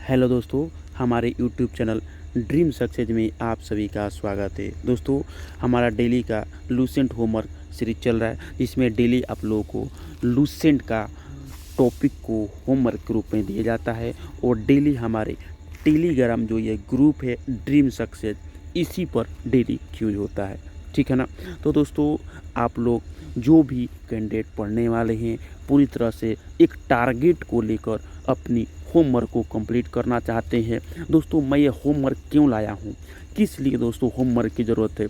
Hello दोस्तों, हमारे YouTube channel dream success में आप सभी का स्वागत है। दोस्तों, हमारा डेली का लूसेंट होमवर्क सीरीज चल रहा है, जिसमें डेली आप लोगों को लूसेंट का टॉपिक को होमवर्क के रूप में दिया जाता है और डेली हमारे टेलीग्राम जो ये ग्रुप है ड्रीम सक्सेस, इसी पर डेली क्यूज होता है। ठीक है ना। तो दोस्तों, आप लोग जो भी कैंडिडेट पढ़ने वाले हैं, पूरी तरह से एक टारगेट को लेकर अपनी होमवर्क को कंप्लीट करना चाहते हैं। दोस्तों, मैं ये होमवर्क क्यों लाया हूँ, किस लिए दोस्तों होमवर्क की ज़रूरत है?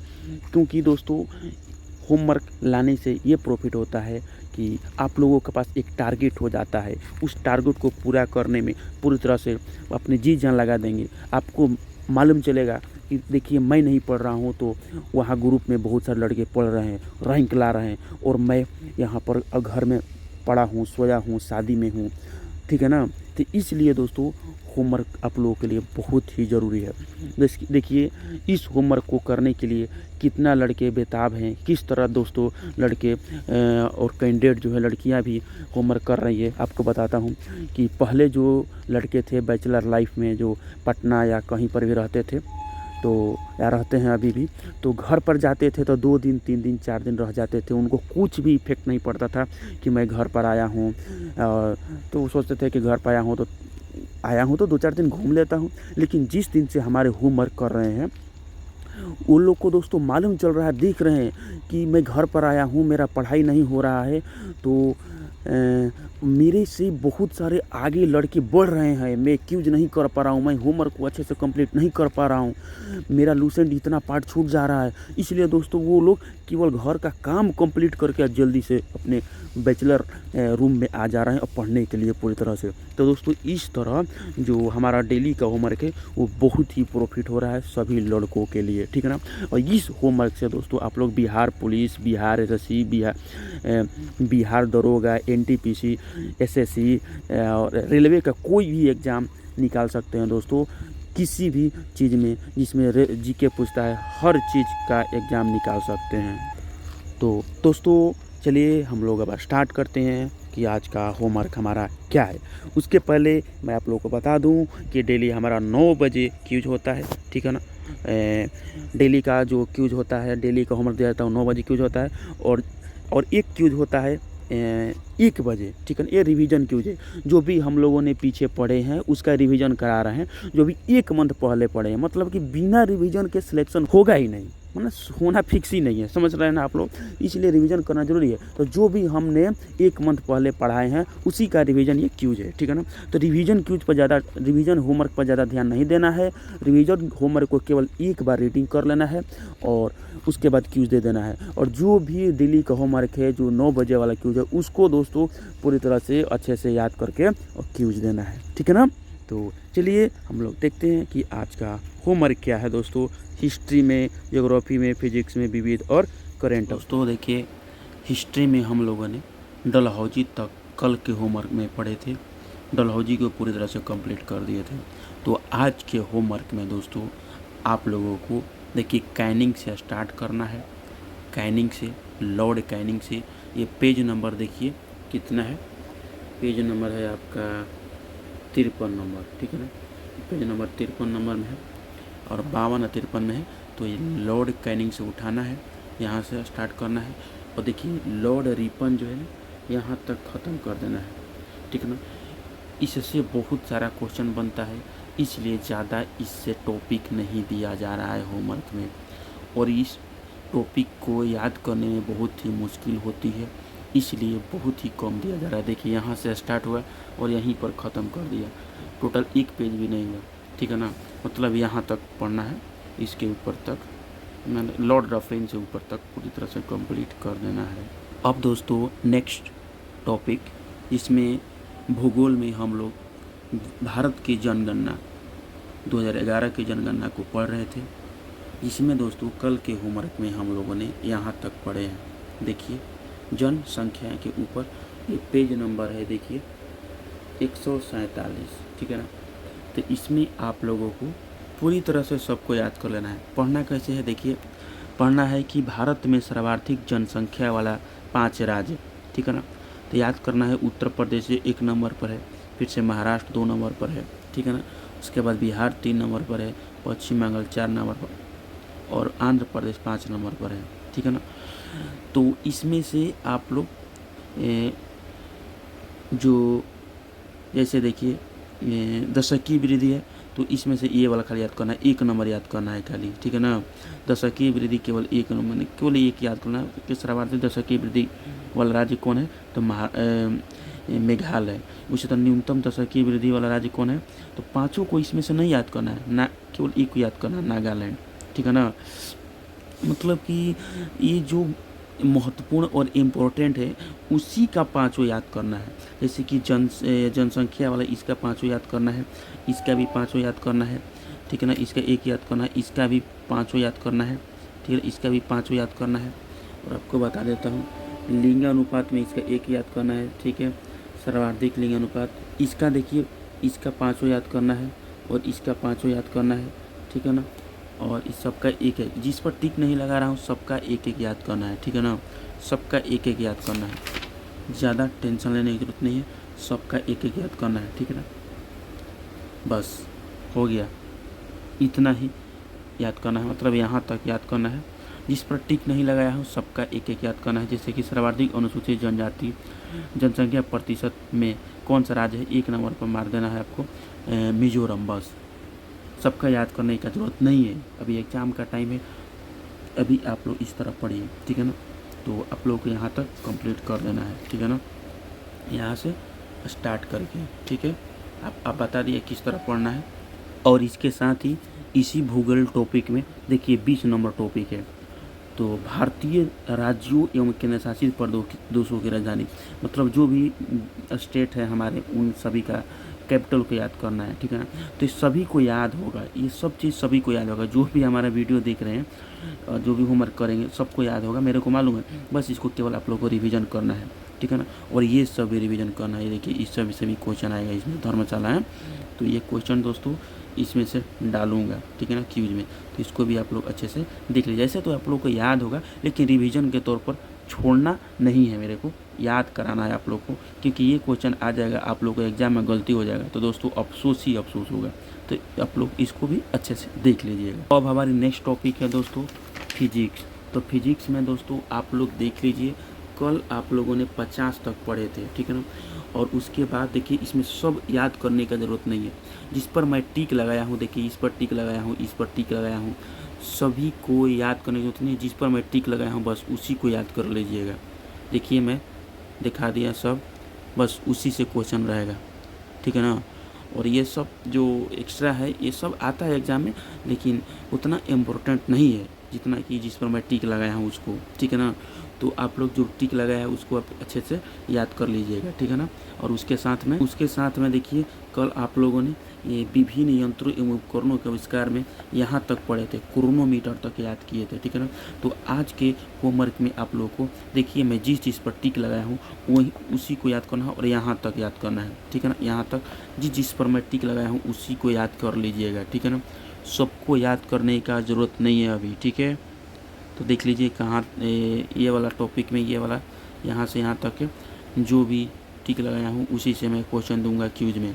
क्योंकि दोस्तों, होमवर्क लाने से ये प्रॉफिट होता है कि आप लोगों के पास एक टारगेट हो जाता है। उस टारगेट को पूरा करने में पूरी तरह से अपनी जी जान लगा देंगे। आपको मालूम चलेगा कि देखिए, मैं नहीं पढ़ रहा हूँ तो वहाँ ग्रुप में बहुत सारे लड़के पढ़ रहे हैं, रैंक ला रहे हैं, और मैं यहाँ पर घर में पड़ा हूँ, सोया हूँ, शादी में हूँ। ठीक है ना। तो इसलिए दोस्तों, होमवर्क आप लोगों के लिए बहुत ही ज़रूरी है। देखिए, इस होमवर्क को करने के लिए कितना लड़के बेताब हैं, किस तरह दोस्तों लड़के और कैंडिडेट जो है, लड़कियां भी होमवर्क कर रही है। आपको बताता हूं कि पहले जो लड़के थे बैचलर लाइफ में, जो पटना या कहीं पर भी रहते थे, तो या रहते हैं अभी भी, तो घर पर जाते थे तो 2 दिन 3 दिन 4 दिन रह जाते थे। उनको कुछ भी इफेक्ट नहीं पड़ता था कि मैं घर पर आया हूँ। तो वो सोचते थे कि घर पर आया हूँ तो 2-4 दिन घूम लेता हूँ। लेकिन जिस दिन से हमारे होमवर्क कर रहे हैं, उन लोग को दोस्तों मालूम चल रहा है, देख रहे हैं कि मैं घर पर आया हूँ, मेरा पढ़ाई नहीं हो रहा है, तो मेरे से बहुत सारे आगे लड़के बढ़ रहे हैं, मैं क्यूज नहीं कर पा रहा हूँ, मैं होमवर्क को अच्छे से कंप्लीट नहीं कर पा रहा हूँ, मेरा लूसेंट इतना पार्ट छूट जा रहा है। इसलिए दोस्तों, वो लोग केवल घर का काम कंप्लीट करके जल्दी से अपने बैचलर रूम में आ जा रहे हैं और पढ़ने के लिए पूरी तरह से। तो दोस्तों, इस तरह जो हमारा डेली का होमवर्क है, वो बहुत ही प्रॉफिट हो रहा है सभी लड़कों के लिए। ठीक है ना। और इस होमवर्क से दोस्तों आप लोग बिहार पुलिस, बिहार एसएससी, बिहार दरोगा, एनटीपीसी, एसएससी और रेलवे का कोई भी एग्ज़ाम निकाल सकते हैं दोस्तों। किसी भी चीज़ में जिसमें जीके पूछता है, हर चीज़ का एग्ज़ाम निकाल सकते हैं। तो दोस्तों, चलिए हम लोग अब स्टार्ट करते हैं कि आज का होमवर्क हमारा क्या है। उसके पहले मैं आप लोगों को बता दूं कि डेली हमारा 9 बजे क्यूज होता है। ठीक है ना। डेली का जो क्यूज होता है, डेली का होमवर्क दिया जाता है, 9 बजे क्यूज होता है। और एक क्यूज होता है 1 बजे। ठीक है ना। ये रिवीजन क्यूज है। जो भी हम लोगों ने पीछे पढ़े हैं उसका रिवीजन करा रहे हैं, जो भी 1 मंथ पहले पढ़े हैं। मतलब कि बिना रिवीजन के सिलेक्शन होगा ही नहीं, मतलब होना फिक्स ही नहीं है। समझ रहे हैं ना आप लोग। इसलिए रिवीजन करना जरूरी है। तो जो भी हमने 1 मंथ पहले पढ़ाए हैं उसी का रिवीजन ये क्यूज है। ठीक है ना। तो रिवीजन होमवर्क पर ज़्यादा ध्यान नहीं देना है। रिवीजन होमवर्क को केवल एक बार रीडिंग कर लेना है और उसके बाद क्यूज दे देना है। और जो भी डेली का होमवर्क है, जो 9 बजे वाला क्यूज है, उसको दोस्तों पूरी तरह से अच्छे से याद करके और क्यूज देना है। ठीक है ना। तो चलिए हम लोग देखते हैं कि आज का होमवर्क क्या है दोस्तों। हिस्ट्री में, ज्योग्राफी में, फिजिक्स में, विविध और करेंट। दोस्तों देखिए, हिस्ट्री में हम लोगों ने डलहौजी तक कल के होमवर्क में पढ़े थे। डलहौजी को पूरी तरह से कंप्लीट कर दिए थे। तो आज के होमवर्क में दोस्तों आप लोगों को देखिए, कैनिंग से स्टार्ट करना है। कैनिंग से, लॉर्ड कैनिंग से। ये पेज नंबर देखिए कितना है। पेज नंबर है आपका 53 नंबर। ठीक है ना। पेज नंबर 53 नंबर में है और 52 और 53 में है। तो ये लॉर्ड कैनिंग से उठाना है, यहाँ से स्टार्ट करना है। और देखिए, लॉर्ड रिपन जो है ना, यहाँ तक ख़त्म कर देना है। ठीक है ना। इससे बहुत सारा क्वेश्चन बनता है, इसलिए ज़्यादा इससे टॉपिक नहीं दिया जा रहा है होमवर्क में। और इस टॉपिक को याद करने में बहुत ही मुश्किल होती है, इसलिए बहुत ही कम दिया जा रहा है। देखिए, यहाँ से स्टार्ट हुआ और यहीं पर ख़त्म कर दिया। टोटल 1 पेज भी नहीं हुआ। ठीक है ना। मतलब यहाँ तक पढ़ना है, इसके ऊपर तक, लॉर्ड रफेन से ऊपर तक पूरी तरह से कंप्लीट कर देना है। अब दोस्तों नेक्स्ट टॉपिक, इसमें भूगोल में हम लोग भारत की जनगणना 2011 की जनगणना को पढ़ रहे थे। इसमें दोस्तों कल के होमवर्क में हम लोगों ने यहाँ तक पढ़े हैं। देखिए, जनसंख्या के ऊपर ये पेज नंबर है, देखिए 147। ठीक है ना। तो इसमें आप लोगों को पूरी तरह से सबको याद कर लेना है। पढ़ना कैसे है, देखिए, पढ़ना है कि भारत में सर्वाधिक जनसंख्या वाला 5 राज्य। ठीक है ना। तो याद करना है, उत्तर प्रदेश 1 नंबर पर है, फिर से महाराष्ट्र 2 नंबर पर है, ठीक है ना। उसके बाद बिहार 3 नंबर पर है, पश्चिम बंगाल 4 नंबर पर और आंध्र प्रदेश 5 नंबर पर है, ठीक है ना। तो इसमें से आप लोग जो जैसे देखिए दशकीय वृद्धि है, तो इसमें से ये वाला खाली याद करना है, 1 नंबर याद करना है खाली, ठीक है ना। दशकीय वृद्धि केवल 1 नंबर, केवल एक याद करना है कि सर्वाधिक दशकीय वृद्धि वाला राज्य कौन है, तो मेघालय। उसी तरह न्यूनतम दशकीय वृद्धि वाला राज्य कौन है, तो पाँचों को इसमें से नहीं याद करना है, ना केवल एक को याद करना है, नागालैंड, ठीक है ना। मतलब कि ये जो महत्वपूर्ण और इम्पोर्टेंट है उसी का पाँचों याद करना है। जैसे कि जनसंख्या वाला इसका पाँचों याद करना है, इसका भी पाँचों याद करना है, ठीक है ना। इसका एक याद करना है, इसका भी पाँचों याद करना है, ठीक है। इसका भी पाँचों याद करना है। और आपको बता देता हूँ लिंगानुपात में इसका एक याद करना है, ठीक है। सर्वाधिक लिंगानुपात इसका देखिए, इसका पाँचों याद करना है और इसका पाँचों याद करना है, ठीक है ना। और इस सबका एक है, जिस पर टिक नहीं लगा रहा हूँ सबका एक एक याद करना है, ठीक है ना। सबका एक एक याद करना है, ज़्यादा टेंशन लेने की जरूरत नहीं है, सबका एक एक याद करना है, ठीक है ना। बस हो गया, इतना ही याद करना है, मतलब यहाँ तक याद करना है। जिस पर टिक नहीं लगाया हूँ सबका एक एक याद करना है। जैसे कि सर्वाधिक अनुसूचित जनजाति जनसंख्या प्रतिशत में कौन सा राज्य है, 1 नंबर पर मार देना है आपको मिजोरम। बस सबका याद करने का ज़रूरत नहीं है, अभी एग्ज़ाम का टाइम है, अभी आप लोग इस तरह पढ़िए, ठीक है ना। तो आप लोग को यहाँ तक कंप्लीट कर देना है, ठीक है ना, यहाँ से स्टार्ट करके, ठीक है। आप बता दिए किस तरह पढ़ना है। और इसके साथ ही इसी भूगोल टॉपिक में देखिए 20 नंबर टॉपिक है, तो भारतीय राज्यों एवं केंद्र शासित प्रदेशों की राजधानी, मतलब जो भी स्टेट है हमारे उन सभी का कैपिटल को याद करना है, ठीक है ना। तो सभी को याद होगा, ये सब चीज़ सभी को याद होगा, जो भी हमारा वीडियो देख रहे हैं और जो भी होमवर्क करेंगे सबको याद होगा, मेरे को मालूम है। बस इसको केवल आप लोग को रिवीजन करना है, ठीक है ना। और ये सब भी रिवीजन करना है। देखिए इस सब से भी क्वेश्चन आएगा, इसमें धर्मशाला है तो ये क्वेश्चन दोस्तों इसमें से डालूंगा, ठीक है ना, क्यूज में। तो इसको भी आप लोग अच्छे से देख लीजिए। ऐसे तो आप लोग को याद होगा, लेकिन रिवीजन के तौर पर छोड़ना नहीं है, मेरे को याद कराना है आप लोग को, क्योंकि ये क्वेश्चन आ जाएगा आप लोग को एग्जाम में गलती हो जाएगा तो दोस्तों अफसोस ही अफसोस होगा। तो आप लोग इसको भी अच्छे से देख लीजिएगा। अब हमारी नेक्स्ट टॉपिक है दोस्तों फिजिक्स। तो फिजिक्स में दोस्तों आप लोग देख लीजिए, कल आप लोगों ने 50 तक पढ़े थे, ठीक है ना। और उसके बाद देखिए इसमें सब याद करने का ज़रूरत नहीं है। जिस पर मैं टिक लगाया हूँ, देखिए इस पर टिक लगाया हूँ, इस पर टिक लगाया हूँ, सभी को याद करने की जरूरत नहीं है। जिस पर मैं टिक लगाया हूँ बस उसी को याद कर लीजिएगा। देखिए मैं दिखा दिया सब, बस उसी से क्वेश्चन रहेगा, ठीक है ना। और ये सब जो एक्स्ट्रा है ये सब आता है एग्ज़ाम में, लेकिन उतना इम्पोर्टेंट नहीं है जितना कि जिस पर मैं टिक लगाया हूँ उसको, ठीक है ना। तो आप लोग जो टिक लगाया है उसको आप अच्छे से याद कर लीजिएगा, ठीक है ना। और उसके साथ में देखिए कल आप लोगों ने ये विभिन्न यंत्रों एवं उपकरणों के आविष्कार में यहाँ तक पढ़े थे, क्रोनोमीटर तक याद किए थे, ठीक है ना। तो आज के होमवर्क में आप लोगों को देखिए मैं जिस चीज़ पर टिक लगाया हूँ वही उसी को याद करना है और यहाँ तक याद करना है, ठीक है ना। यहाँ तक जिस पर मैं टिक लगाया हूँ उसी को याद कर लीजिएगा, ठीक है ना। सबको याद करने का ज़रूरत नहीं है अभी, ठीक है। तो देख लीजिए कहाँ ये वाला टॉपिक में ये वाला यहाँ से यहाँ तक जो भी टिक लगाया हूँ उसी से मैं क्वेश्चन दूंगा क्यूज में,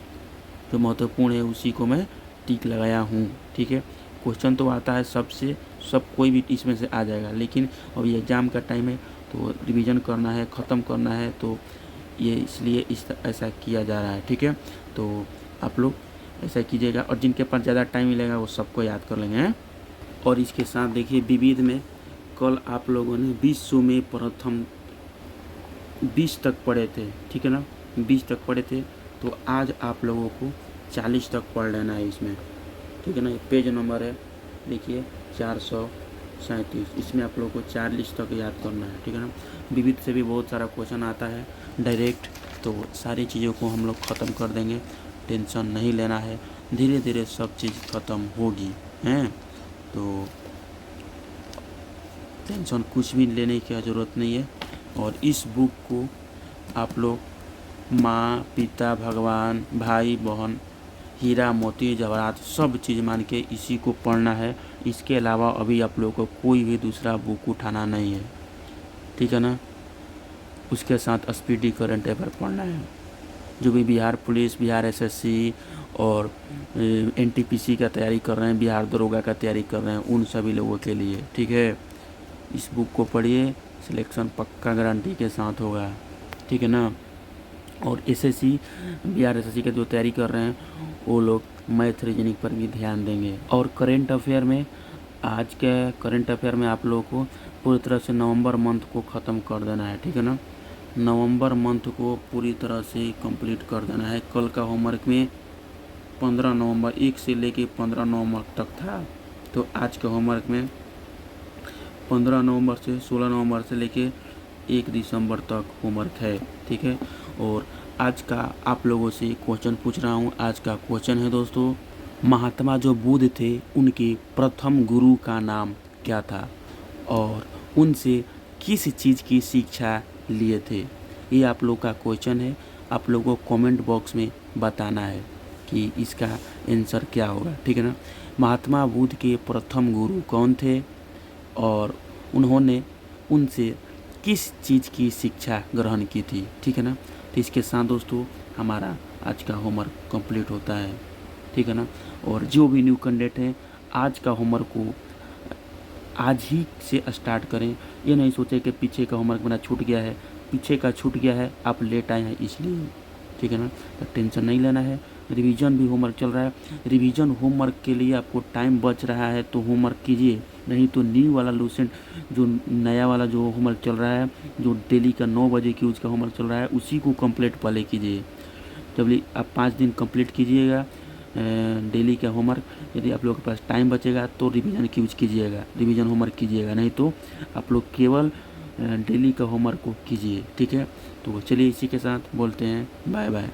जो महत्वपूर्ण है उसी को मैं टिक लगाया हूँ, ठीक है। क्वेश्चन तो आता है सबसे, सब कोई भी इसमें से आ जाएगा, लेकिन अभी एग्ज़ाम का टाइम है तो रिवीजन करना है, ख़त्म करना है, तो ये इसलिए ऐसा किया जा रहा है, ठीक है। तो आप लोग ऐसा कीजिएगा और जिनके पास ज़्यादा टाइम मिलेगा वो सबको याद कर लेंगे। और इसके साथ देखिए विविध में कल आप लोगों ने विश्व में प्रथम 20 तक पढ़े थे, ठीक है ना, 20 तक पढ़े थे। तो आज आप लोगों को 40 तक पढ़ लेना है इसमें, ठीक है ना। पेज नंबर है देखिए 437, इसमें आप लोगों को 40 तक याद करना है, ठीक है ना। विविध से भी बहुत सारा क्वेश्चन आता है डायरेक्ट, तो सारी चीज़ों को हम लोग ख़त्म कर देंगे, टेंशन नहीं लेना है, धीरे धीरे सब चीज़ ख़त्म होगी हैं। तो टेंशन कुछ भी लेने की ज़रूरत नहीं है। और इस बुक को आप लोग माँ पिता भगवान भाई बहन हीरा मोती जवाहरात सब चीज़ मान के इसी को पढ़ना है। इसके अलावा अभी आप लोगों को कोई भी दूसरा बुक उठाना नहीं है, ठीक है ना। उसके साथ स्पीडी करंट अफेयर पढ़ना है। जो भी बिहार पुलिस, बिहार एसएससी और एनटीपीसी का तैयारी कर रहे हैं, बिहार दरोगा का तैयारी कर रहे हैं, उन सभी लोगों के लिए, ठीक है। इस बुक को पढ़िए, सिलेक्शन पक्का गारंटी के साथ होगा, ठीक है ना। और एसएससी, बिहार एसएससी का जो तैयारी कर रहे हैं वो लोग मैथ रीजनिंग पर भी ध्यान देंगे। और करेंट अफेयर में, आज के करेंट अफेयर में आप लोगों को पूरी तरह से नवंबर मंथ को ख़त्म कर देना है, ठीक है ना। नवंबर मंथ को पूरी तरह से कंप्लीट कर देना है। कल का होमवर्क में 15 नवंबर 1 से लेके 15 नवंबर तक था, तो आज के होमवर्क में 15 नवंबर से 16 नवंबर से लेके 1 दिसंबर तक होमवर्क है, ठीक है। और आज का आप लोगों से क्वेश्चन पूछ रहा हूँ। आज का क्वेश्चन है दोस्तों, महात्मा जो बुद्ध थे उनके प्रथम गुरु का नाम क्या था और उनसे किस चीज़ की शिक्षा लिए थे। ये आप लोग का क्वेश्चन है, आप लोगों को कमेंट बॉक्स में बताना है कि इसका आंसर क्या होगा, ठीक है ना। महात्मा बुद्ध के प्रथम गुरु कौन थे और उन्होंने उनसे किस चीज़ की शिक्षा ग्रहण की थी, ठीक है ना। तो इसके साथ दोस्तों हमारा आज का होमवर्क कंप्लीट होता है, ठीक है ना। और जो भी न्यू कैंडिडेट हैं, आज का होमवर्क को आज ही से स्टार्ट करें। ये नहीं सोचे कि पीछे का होमवर्क मेरा छूट गया है, पीछे का छूट गया है, आप लेट आए हैं इसलिए, ठीक है ना। तो टेंशन नहीं लेना है। रिवीजन भी होमवर्क चल रहा है, रिवीजन होमवर्क के लिए आपको टाइम बच रहा है तो होमवर्क कीजिए, नहीं तो न्यू वाला लूसेंट जो नया वाला जो होमवर्क चल रहा है, जो डेली का 9 बजे की उसका होमवर्क चल रहा है, उसी को कंप्लीट पहले कीजिए। जब आप 5 दिन कंप्लीट कीजिएगा डेली का होमवर्क, यदि आप लोगों के पास टाइम बचेगा तो रिवीजन की यूज कीजिएगा, रिवीजन होमवर्क कीजिएगा, नहीं तो आप लोग केवल डेली का होमवर्क को कीजिए, ठीक है। तो चलिए इसी के साथ बोलते हैं बाय बाय।